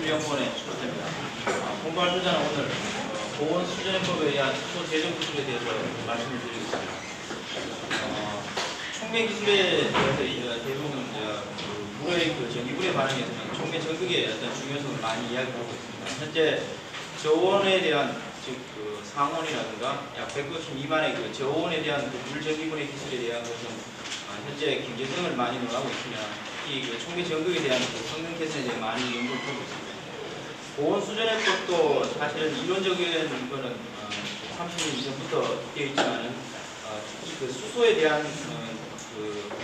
기술연구원의 출입입니다. 공부활동자는 오늘 보온수전해법에 의한 수소 제정 기술에 대해서 말씀을 드리겠습니다. 촉매 기술에 대해서 대부분 물의 전기불의 반응에서는 촉매 전극의 어떤 중요성을 많이 이야기하고 있습니다. 현재 저온에 대한 즉 상온이라든가 약 190 미만의 저온에 대한 물 전기분해 기술에 대한 것은 현재 경쟁성을 많이 논하고 있으며 특히 촉매 전극에 대한 성능 개선에 대해 많이 연구를 하고 있습니다. 보온 수전해법도 사실은 이론적인 거는 30년 이전부터 되어 있지만은 특히 수소에 대한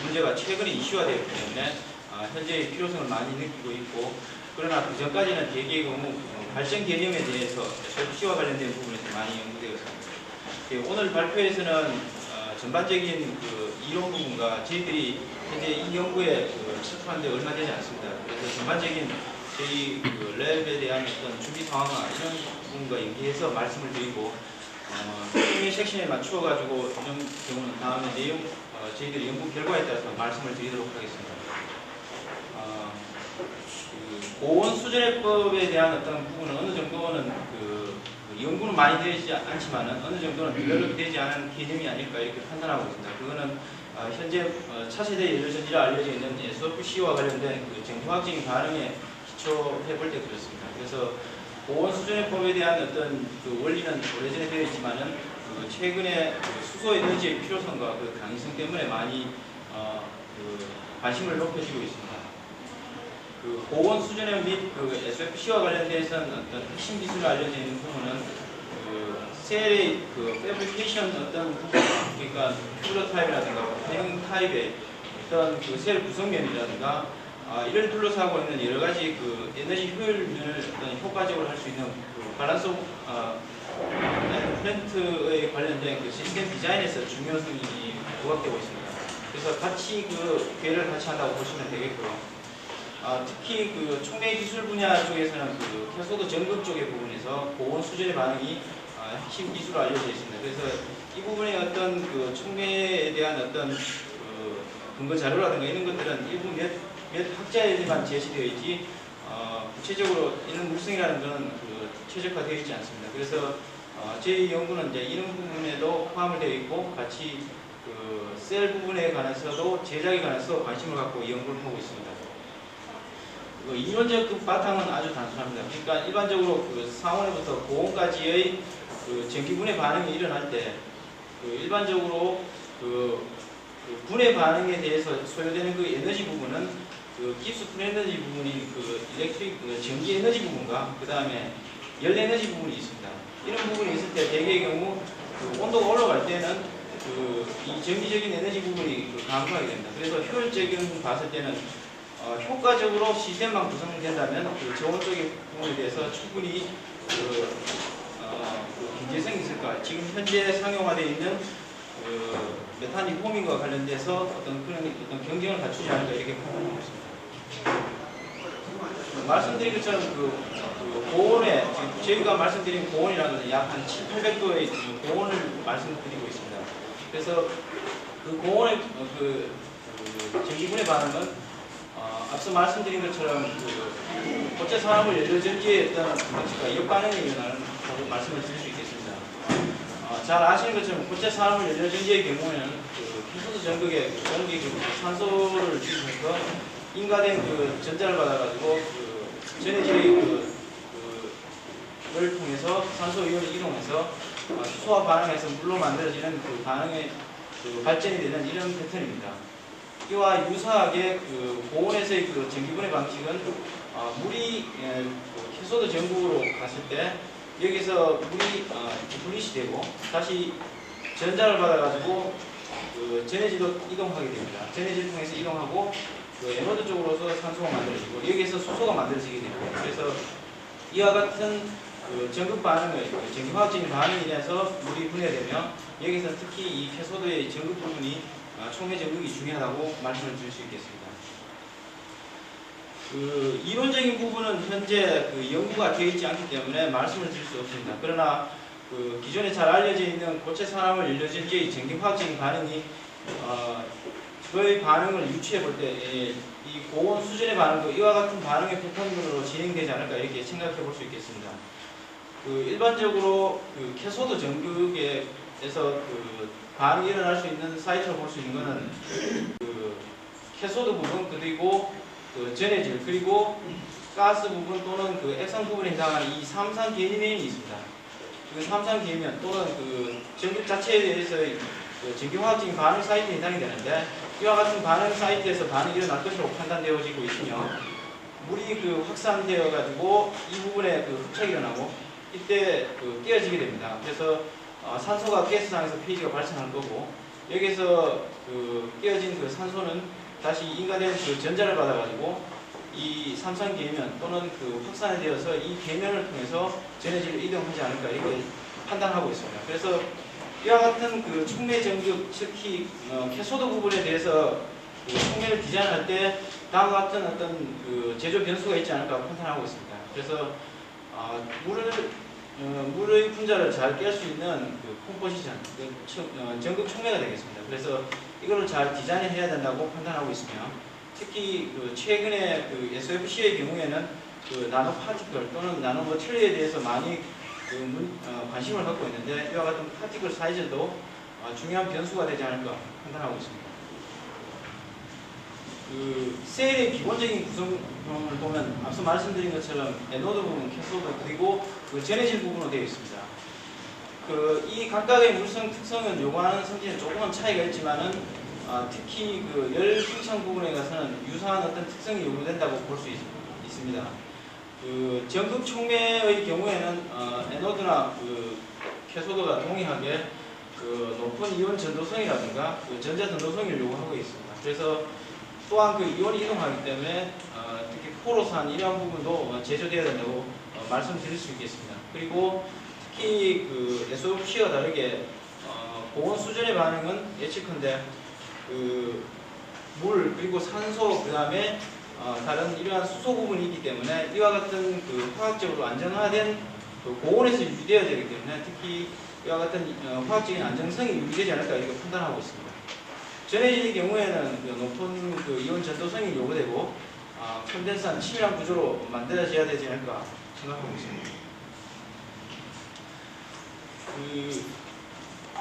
문제가 최근에 이슈화되었기 때문에 현재의 필요성을 많이 느끼고 있고, 그러나 그 전까지는 대개의 경우 발전 개념에 대해서 SOPC와 관련된 부분에서 많이 연구되었습니다. 오늘 발표에서는 전반적인 이론 부분과 저희들이 현재 이 연구에 출품한 지 얼마 되지 않습니다. 그래서 전반적인 저희 랩에 대한 어떤 준비 상황과 이런 부분과 연계해서 말씀을 드리고, 총회 섹션에 맞추어가지고 이런 경우는 다음에 내용, 저희들의 연구 결과에 따라서 말씀을 드리도록 하겠습니다. 보온 수전해법에 대한 어떤 부분은 어느 정도는 연구는 많이 되지 않지만은 어느 정도는 디벨롭이 되지 않은 개념이 아닐까 이렇게 판단하고 있습니다. 그거는 현재 차세대 연료전지로 알려져 있는 SOPC와 관련된 정화학적인 반응에 기초해 볼 때 그렇습니다. 그래서 보온 수전해법에 대한 어떤 원리는 오래전에 되어 있지만은 최근에 수소 에너지의 필요성과 강의성 때문에 많이 관심을 높여지고 있습니다. 보온 수전해법 및 SOPC와 관련돼서는 어떤 핵심 기술로 알려져 있는 부분은 셀의 패브리케이션 어떤 부분, 그러니까 큐러 타입이라든가 패닝 타입의 어떤 셀 구성면이라든가 이를 둘러싸고 있는 여러 가지 에너지 효율을 어떤 효과적으로 할 수 있는 밸런스 플랜트에 관련된 시스템 디자인에서 중요성이 부각되고 있습니다. 그래서 같이 기회를 같이 한다고 보시면 되겠고요. 특히 촉매 기술 분야 쪽에서는 캐소드 전극 쪽의 부분에서 보온 수전의 반응이 핵심 기술로 알려져 있습니다. 그래서 이 부분의 어떤 촉매에 대한 어떤 근거 자료라든가 이런 것들은 일부 몇 학자에만 제시되어 있지 구체적으로 이런 물성이라는 것은 최적화되어 있지 않습니다. 그래서 저희 연구는 이제 이런 부분에도 포함을 되어 있고 같이 셀 부분에 관해서도 제작에 관해서 관심을 갖고 연구를 하고 있습니다. 이론적 바탕은 아주 단순합니다. 그러니까 일반적으로 상온에부터 고온까지의 전기분해 반응이 일어날 때 일반적으로 분해 반응에 대해서 소요되는 에너지 부분은 기수 풀에너지 부분인 전기 에너지 부분과 그 다음에 열 에너지 부분이 있습니다. 이런 부분이 있을 때 대개의 경우 온도가 올라갈 때는 이 전기적인 에너지 부분이 감소하게 됩니다. 그래서 효율적인 봤을 때는 효과적으로 시스템만 구성된다면 저온 쪽의 부분에 대해서 충분히 경제성이 있을까? 지금 현재 상용화되어 있는 메탄 리포밍과 관련돼서 어떤 경쟁을 갖추지 않을까 이렇게 판단하고 있습니다. 말씀드린 것처럼 고온에 저희가 말씀드린 고온이라는 것은 약 한 700~800도의 고온을 말씀드리고 있습니다. 그래서 고온의 전기분해 반응은 앞서 말씀드린 것처럼 고체 산화물 연료전지의 어떤 방식과 역반응이 일어나는 말씀을 드릴 수 있겠습니다. 잘 아시는 것처럼 고체 산화물 연료전지의 경우에는 캐소드 전극에 공기 산소를 주면서 인가된 전자를 받아가지고 전해질의 를 통해서 산소 이온이 이동해서 수소와 반응해서 물로 만들어지는 반응의 발전이 되는 이런 패턴입니다. 이와 유사하게 고온에서의 전기분해 방식은 물이 캐소드 전극으로 갔을 때 여기서 물이 분리시 되고 다시 전자를 받아가지고 전해질로 이동하게 됩니다. 전해질 통해서 이동하고 에너드 쪽으로서 산소가 만들어지고 여기에서 수소가 만들어지게 됩니다. 그래서 이와 같은 전극 반응의 전기화학적인 반응에 인해서 물이 분해되며 여기서 특히 이 캐소드의 전극 부분이 촉매 전극이 중요하다고 말씀을 드릴 수 있겠습니다. 이론적인 부분은 현재 연구가 되어 있지 않기 때문에 말씀을 드릴 수 없습니다. 그러나 기존에 잘 알려져 있는 고체 산화물 연료전지의 전기화학적인 반응이 그의 반응을 유추해 볼 때 이 고온 수준의 반응도 이와 같은 반응의 패턴으로 진행되지 않을까 이렇게 생각해 볼 수 있겠습니다. 그 일반적으로 그 캐소드 전극에서 그 반응이 일어날 수 있는 사이트로 볼 수 있는 것은 그 캐소드 부분 그리고 그 전해질 그리고 가스 부분 또는 그 액상 부분에 해당하는 이 삼산 계면이 있습니다. 그 삼산 계면 또는 그 전극 자체에 대해서의 그 전기화학적인 반응 사이트에 해당이 되는데 이와 같은 반응 사이트에서 반응이 일어날 것으로 판단되어지고 있으며 물이 그 확산되어 가지고 이 부분에 그 흡착이 일어나고 이때 그 깨어지게 됩니다. 그래서 산소가 가스상에서 페이지가 발생할 거고 여기서 그 깨어진 그 산소는 다시 인간의 그 전자를 받아가지고 이 삼산 계면 또는 그 확산이 되어서 이 계면을 통해서 전해질로 이동하지 않을까 이렇게 판단하고 있습니다. 그래서 이와 같은 그 촉매 전극, 특히 캐소드 부분에 대해서 그 촉매를 디자인할 때 다음과 같은 어떤 그 제조 변수가 있지 않을까 판단하고 있습니다. 그래서 물의 분자를 잘 깰 수 있는 그 컴포지션, 전극 촉매가 되겠습니다. 그래서 이거를 잘 디자인해야 된다고 판단하고 있으며 특히 그 최근에 그 SFC의 경우에는 그 나노 파티클 또는 나노 머티리얼에 대해서 많이 관심을 갖고 있는데 이와 같은 파티클 사이즈도 중요한 변수가 되지 않을까 판단하고 있습니다. 그 셀의 기본적인 구성을 보면 앞서 말씀드린 것처럼 에노드 부분, 캐소드 그리고 그 전해질 부분으로 되어 있습니다. 그 이 각각의 물성 특성은 요구하는 성질은 조금은 차이가 있지만은 특히 그 열 팽창 부분에 가서는 유사한 어떤 특성이 요구된다고 볼 수 있습니다. 그 전극 촉매의 경우에는 에노드나 그 캐소드가 동일하게 그 높은 이온 전도성이라든가 그 전자 전도성을 요구하고 있습니다. 그래서 또한 그 이온이 이동하기 때문에 특히 포로산 이러한 부분도 제조되어야 된다고 말씀드릴 수 있겠습니다. 그리고 특히 그 SOFC와 다르게 고온 수준의 반응은 예측컨대 그 물 그리고 산소 그 다음에 다른 이러한 수소 부분이 있기 때문에 이와 같은 그 화학적으로 안정화된 그 고온에서 유지되어야 되기 때문에 특히 이와 같은 화학적인 안정성이 유지되지 않을까 이렇게 판단하고 있습니다. 전해질의 경우에는 그 높은 그 이온 전도성이 요구되고 컨덴서한 치밀한 구조로 만들어져야 되지 않을까 생각하고 있습니다.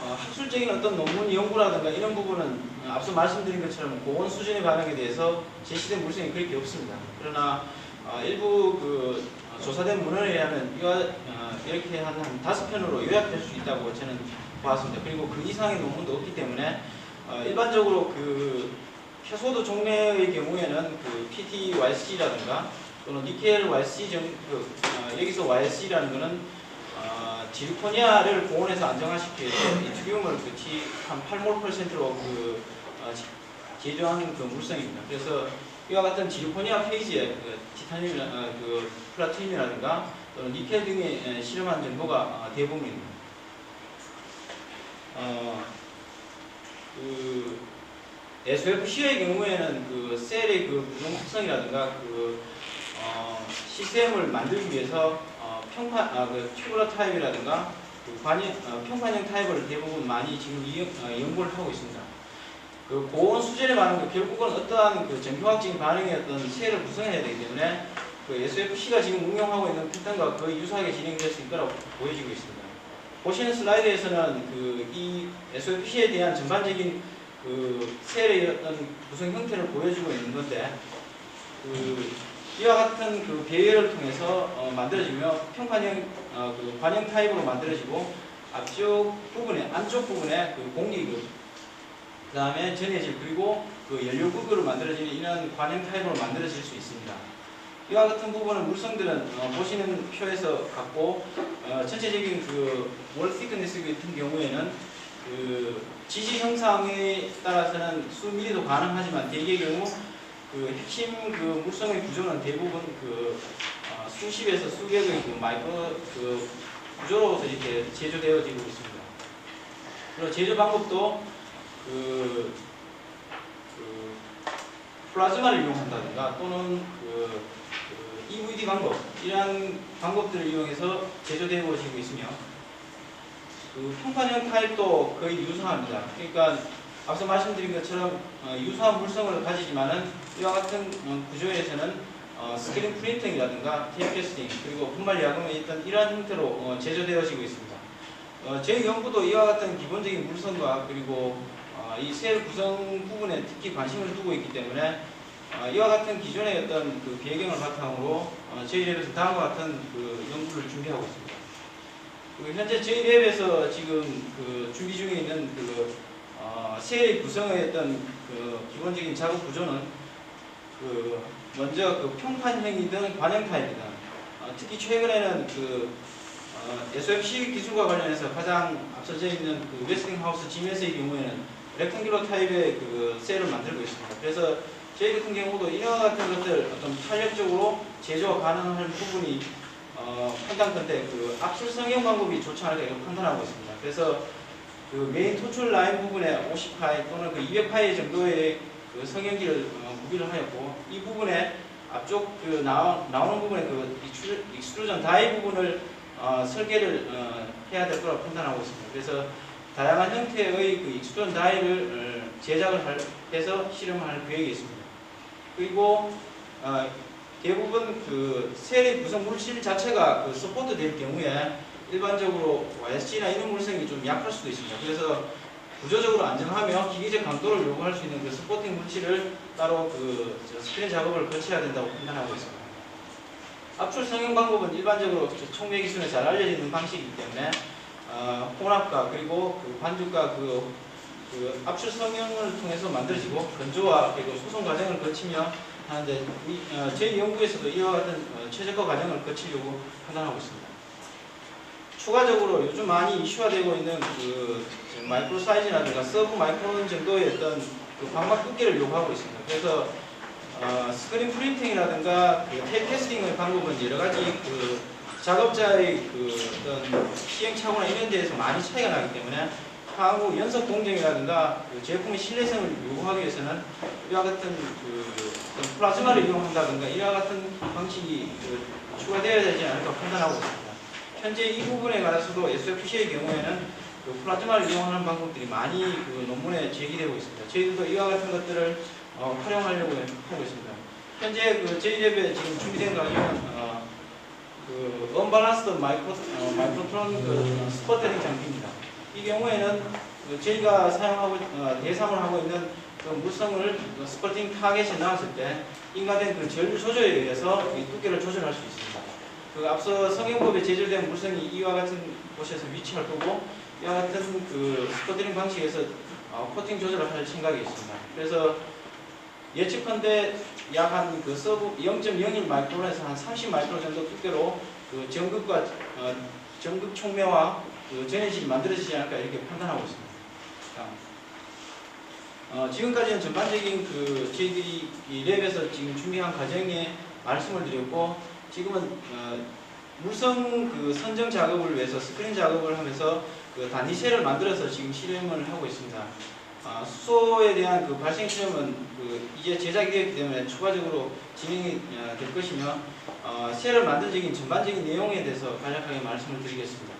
학술적인 어떤 논문 연구라든가 이런 부분은 앞서 말씀드린 것처럼 고온 수준의 반응에 대해서 제시된 물성이 그렇게 없습니다. 그러나 일부 그 조사된 문헌에 의하면 이렇게 한 5편으로 요약될 수 있다고 저는 보았습니다. 그리고 그 이상의 논문도 없기 때문에 일반적으로 그 캐소드 촉매의 경우에는 그 PTYC라든가 또는 니켈 YC 여기서 YC라는 것은 지르코니아를 고온에서 안정화시키기 위해서 이트리움을 한 8몰%로 제조한 그 물성입니다. 그래서 이와 같은 지르코니아 페이지에 그 티타늄, 그 플라티늄이라든가 또는 니켈 등에 실험한 정보가 대부분입니다. 그 SFC의 경우에는 그 셀의 그 구성 특성이라든가 시스템을 만들기 위해서 튜브러 타입이라든가 평판형 타입을 대부분 많이 지금 연구를 하고 있습니다. 그 고온 수준의 반응도 결국은 어떠한 그 전기화학적인 반응의 어떤 셀을 구성해야 되기 때문에 그 SFC가 지금 응용하고 있는 패턴과 거의 유사하게 진행될 수 있을 거라고 보여지고 있습니다. 보시는 슬라이드에서는 이 SFC에 대한 전반적인 그 셀의 어떤 구성 형태를 보여주고 있는 건데 이와 같은 그 배열을 통해서 만들어지며 평판형 그 관형 타입으로 만들어지고 안쪽 부분에 그 공기급 그 다음에 전해질 그리고 그 연료급으로 만들어지는 이런 관형 타입으로 만들어질 수 있습니다. 이와 같은 부분은 물성들은 보시는 표에서 갖고 전체적인 그 월 thickness 같은 경우에는 그 지지 형상에 따라서는 수미리도 가능하지만 대개의 경우 그 핵심 그 물성의 구조는 대부분 그 수십에서 수백의 그 마이크로 그 구조로서 이렇게 제조되어지고 있습니다. 그리고 제조 방법도 플라즈마를 이용한다든가 또는 EVD 방법 이러한 방법들을 이용해서 제조되어지고 있으며 그 평판형 타입도 거의 유사합니다. 그러니까 앞서 말씀드린 것처럼 유사한 물성을 가지지만은 이와 같은 구조에서는 스크린 프린팅이라든가 테이프 캐스팅 그리고 분말 야금에 있던 이러한 형태로 제조되어지고 있습니다. 저희 연구도 이와 같은 기본적인 물성과 그리고 이 셀 구성 부분에 특히 관심을 두고 있기 때문에 이와 같은 기존의 어떤 그 배경을 바탕으로 저희 랩에서 다음과 같은 그 연구를 준비하고 있습니다. 현재 저희 랩에서 지금 그 준비 중에 있는 그 셀의 구성의 어떤 그 기본적인 작업 구조는 그 먼저 그 평판형이든 관형 타입이든 특히 최근에는 그 SOFC 기술과 관련해서 가장 앞서져 있는 그 웨스팅하우스 지메스의 경우에는 렉탱귤러 타입의 그 셀을 만들고 있습니다. 그래서 저희 같은 경우도 이와 같은 것들 어떤 탄력적으로 제조가 가능한 부분이 판단컨대 그 압출 성형 방법이 좋지 않을까 이렇게 판단하고 있습니다. 그래서 그 메인 토출 라인 부분에 50파이 또는 그 200파이 정도의 그 성형기를 구비를 하였고 이 부분에 앞쪽 그 나오는 부분에 그 익스트루전 다이 부분을 설계를 해야 될 거라고 판단하고 있습니다. 그래서 다양한 형태의 그 익스트루전 다이를 제작을 해서 실험할 계획이 있습니다. 그리고 대부분 그 셀의 구성 물질 자체가 그 서포트 될 경우에 일반적으로 YSG나 이런 물성이 좀 약할 수도 있습니다. 그래서 구조적으로 안정하며 기계적 강도를 요구할 수 있는 그 서포팅 물질을 따로 그 스크린 작업을 거쳐야 된다고 판단하고 있습니다. 압출 성형 방법은 일반적으로 촉매 기술에 잘 알려져 있는 방식이기 때문에 혼합과 그리고 그 반죽과 그 압출 성형을 통해서 만들어지고 건조와 그리고 소송 과정을 거치며 하는데 저희 연구에서도 이와 같은 최적화 과정을 거치려고 판단하고 있습니다. 추가적으로 요즘 많이 이슈화되고 있는 그 마이크로 사이즈라든가 서브 마이크론 정도의 어떤 그 방막 두께를 요구하고 있습니다. 그래서 스크린 프린팅이라든가 그 테이프 캐스팅의 방법은 여러 가지 그 작업자의 그 어떤 시행착오나 이런 데에서 많이 차이가 나기 때문에 향후 연속 공정이라든가 그 제품의 신뢰성을 요구하기 위해서는 이와 같은 그 플라즈마를 이용한다든가 이와 같은 방식이 추가되어야 되지 않을까 판단하고 있습니다. 현재 이 부분에 관해서도 SOFC의 경우에는 그 플라즈마를 이용하는 방법들이 많이 그 논문에 제기되고 있습니다. 저희들도 이와 같은 것들을 활용하려고 하고 있습니다. 현재 그 저희 랩에 지금 준비된 과정은 그 언밸런스드 마이크로트론 그 스퍼터링 장비입니다. 이 경우에는 저희가 사용하고 대상을 하고 있는 그 물성을 스퍼팅 타겟에 나왔을 때 인가된 그 전류 조절에 의해서 이 두께를 조절할 수 있습니다. 그 앞서 성형법에 제조된 물성이 이와 같은 곳에서 위치할 거고 이와 같은 그 스퍼트링 방식에서 코팅 조절을 할 생각이 있습니다. 그래서 예측컨대 약 한 그 서브 0.01 마이크론에서 한 30 마이크론 정도 두께로 그 전극과 전극 촉매와 그 전해질이 만들어지지 않을까 이렇게 판단하고 있습니다. 지금까지는 전반적인 그 저희들이 이 랩에서 지금 준비한 과정에 말씀을 드렸고 지금은 물성 그 선정 작업을 위해서 스크린 작업을 하면서 그 단위 셀을 만들어서 지금 실험을 하고 있습니다. 수소에 대한 그 발생 실험은 그 이제 제작이 되었기 때문에 추가적으로 진행이 될 것이며 셀을 만들어진 전반적인 내용에 대해서 간략하게 말씀을 드리겠습니다.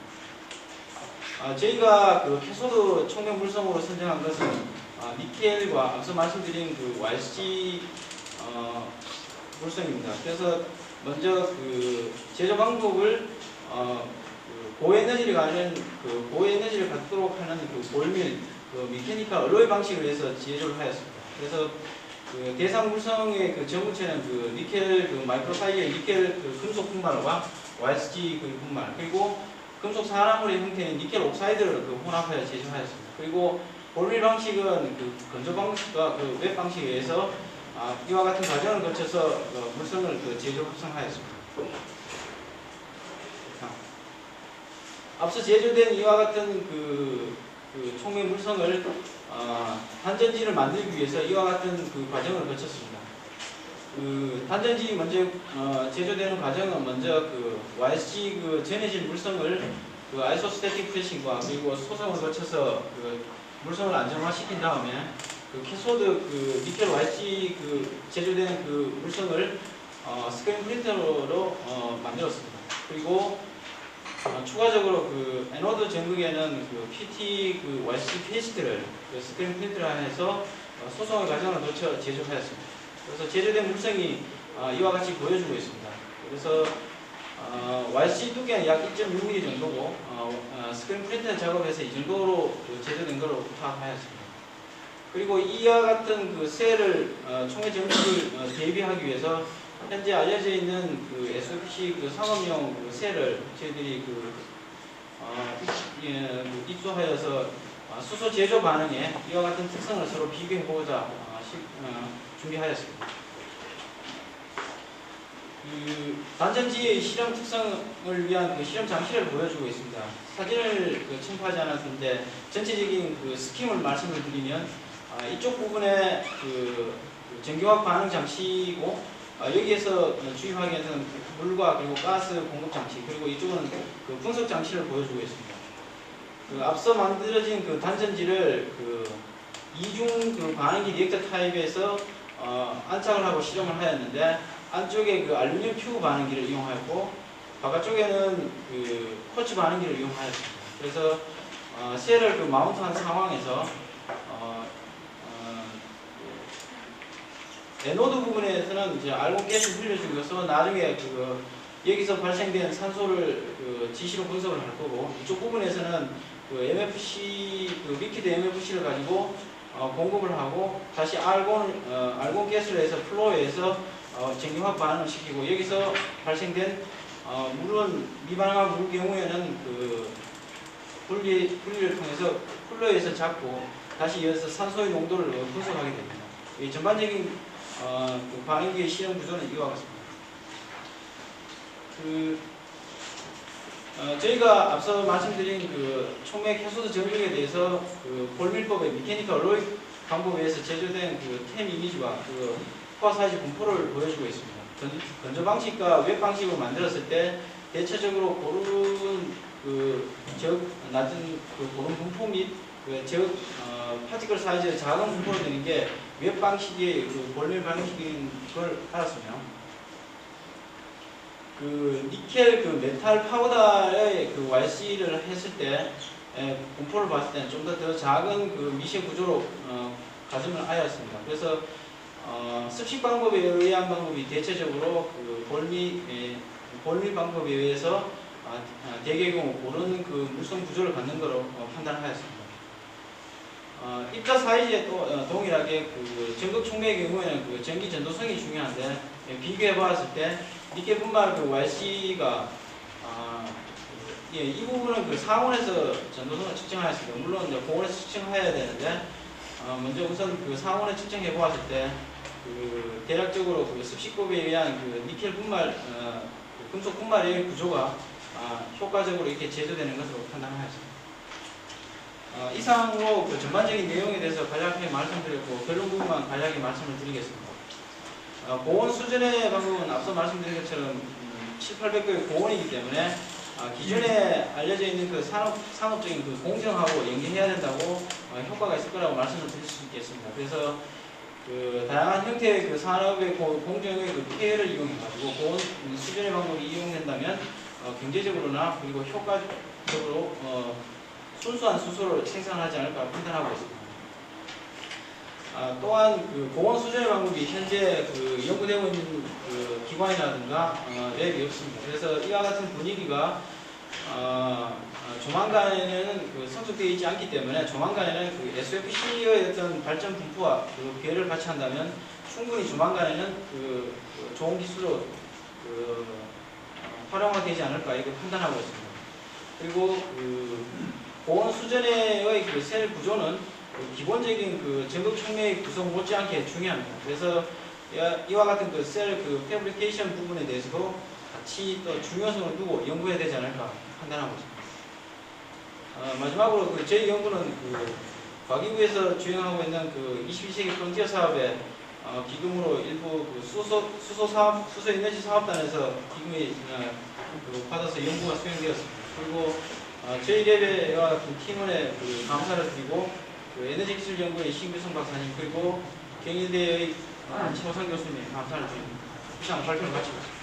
저희가 그 캐소드 촉매 물성으로 선정한 것은 니켈과 앞서 말씀드린 그 YSG 물성입니다. 그래서 먼저 그 제조 방법을 그 고에너지를 가는 그 고에너지를 갖도록 하는 그 볼밀 그 미케니컬 얼로이 방식을 해서 제조를 하였습니다. 그래서 그 대상 물성의 그 전구체는 그 니켈 그 마이크로사이즈의 니켈 그 금속 분말과 YSG 그 분말 그리고 금속 산화물의 형태는 니켈 옥사이드를 그 혼합하여 제조하였습니다. 그리고 볼밀 방식은 그 건조 방식과 그 웹 방식에 의해서 이와 같은 과정을 거쳐서 물성을 그 제조 합성하였습니다. 앞서 제조된 이와 같은 그 촉매 물성을 단전지를 만들기 위해서 이와 같은 그 과정을 거쳤습니다. 그 단전지 먼저 제조되는 과정은 먼저 그 YSG 그 전해질 물성을 그 아이소스태틱 프레싱과 그리고 소성을 거쳐서 그 물성을 안정화시킨 다음에 그 캐소드 그 니켈 YSG 그 제조되는 그 물성을 스크린 프린터로 만들었습니다. 그리고 추가적으로 그 에노드 전극에는 그 PT 그 YC 페이스트를 그 스크린 프린트를 해서 소송의 과정을 거쳐 제조하였습니다. 그래서 제조된 물성이 이와 같이 보여주고 있습니다. 그래서 YC 두께는 약 1.6mm 정도고 스크린 프린트 작업에서 이 정도로 제조된 것으로 파악하였습니다. 그리고 이와 같은 그 셀을 총회 전극을 대비하기 위해서 현재 알려져 있는 그 SOPC 그 상업용 그 셀을 저희들이 입수하여서 수소 제조 반응에 이와 같은 특성을 서로 비교해보고자 준비하였습니다. 단전지의 실험 특성을 위한 그 실험 장치를 보여주고 있습니다. 사진을 첨부하지 않았는데 전체적인 그 스킴을 말씀을 드리면 이쪽 부분에 그 전기화학 반응 장치이고 여기에서 주입하기 위해서는 물과 그리고 가스 공급 장치, 그리고 이쪽은 그 분석 장치를 보여주고 있습니다. 그 앞서 만들어진 그 단전지를 그 이중 그 반응기 리액터 타입에서 안착을 하고 실험을 하였는데, 안쪽에 그 알루미늄 퓨브 반응기를 이용하였고 바깥쪽에는 그 쿼츠 반응기를 이용하였습니다. 그래서 셀을 그 마운트한 상황에서 에노드 부분에서는 이제 알곤 가스 흘려주고서 나중에 여기서 발생된 산소를 지시로 분석을 할 거고, 이쪽 부분에서는 그 MFC 리퀴드 MFC를 가지고 공급을 하고 다시 알곤 가스로 해서 플로어에서 전기화학 반응을 시키고, 여기서 발생된 물은 미반응한 물 경우에는 그 분리를 통해서 쿨러에서 잡고 다시 이어서 산소의 농도를 분석하게 됩니다. 이 전반적인 그 반응기의 실험 구조는 이와 같습니다. 저희가 앞서 말씀드린 그 촉매 캐소드 전극에 대해서 그 볼밀법의 미케니컬 로이 방법에 의해서 제조된 그 캠 이미지와 그 포화 사이즈 분포를 보여주고 있습니다. 건조 방식과 웹 방식으로 만들었을 때 대체적으로 고른 낮은 고른 분포 및 파티클 사이즈의 작은 분포를 내는 게 웹 방식의 볼밀 방식인 걸 알았으며, 니켈 메탈 파우더의 YC를 했을 때 분포를 봤을 때는 좀 더 작은 미세 구조로 가짐을 하였습니다. 그래서 습식 방법에 의한 방법이 대체적으로 볼밀 방법에 의해서 대개의 경우 고른 물성 구조를 갖는 것으로 판단하였습니다. 입자 사이즈에 또 동일하게 전극 촉매의 경우에는 전기 전도성이 중요한데, 비교해 보았을 때 니켈 분말 YC가 이 부분은 상온에서 전도성을 측정하였습니다. 물론 이제 고온에서 측정해야 되는데 먼저 우선 상온에 측정해 보았을 때 대략적으로 습식법에 의한 니켈 분말 금속 분말의 구조가 효과적으로 이렇게 제조되는 것으로 판단하였습니다. 이상으로 전반적인 내용에 대해서 간략하게 말씀드렸고, 결론 부분만 간략하게 말씀을 드리겠습니다. 고온 수준의 방법은 앞서 말씀드린 것처럼 700~800도의 고온이기 때문에 기존에 알려져 있는 상업적인 공정하고 연계해야 된다고 효과가 있을 거라고 말씀을 드릴 수 있겠습니다. 그래서 다양한 형태의 산업의 공정의 폐해를 이용해가지고 고온 수준의 방법이 이용된다면 경제적으로나 그리고 효과적으로 순수한 수소를 생산하지 않을까 판단하고 있습니다. 또한 고온 수준의 방법이 현재 연구되고 있는 기관이라든가 랩이 없습니다. 그래서 이와 같은 분위기가 조만간에는 성숙되어 있지 않기 때문에, 조만간에는 SOPC의 어떤 발전 분포와 계획을 같이 한다면 충분히 조만간에는 좋은 기술로 활용화되지 않을까 이렇게 판단하고 있습니다. 그리고 고온 수준의 셀 구조는 기본적인 전극 촉매의 구성 못지않게 중요합니다. 그래서 이와 같은 셀 패브리케이션 부분에 대해서도 같이 또 중요성을 두고 연구해야 되지 않을까 판단하고 있습니다. 마지막으로 저희 연구는 과기부에서 주행하고 있는 21세기 프론티어 사업의 기금으로 일부 수소 에너지 사업단에서 기금이 받아서 연구가 수행되었습니다. 그리고 저희 랩의 팀원의 감사를 드리고, 에너지 기술 연구의 신규성 박사님, 그리고 경희대의 최호상 교수님 감사를 드립니다. 이상 발표를 마치겠습니다.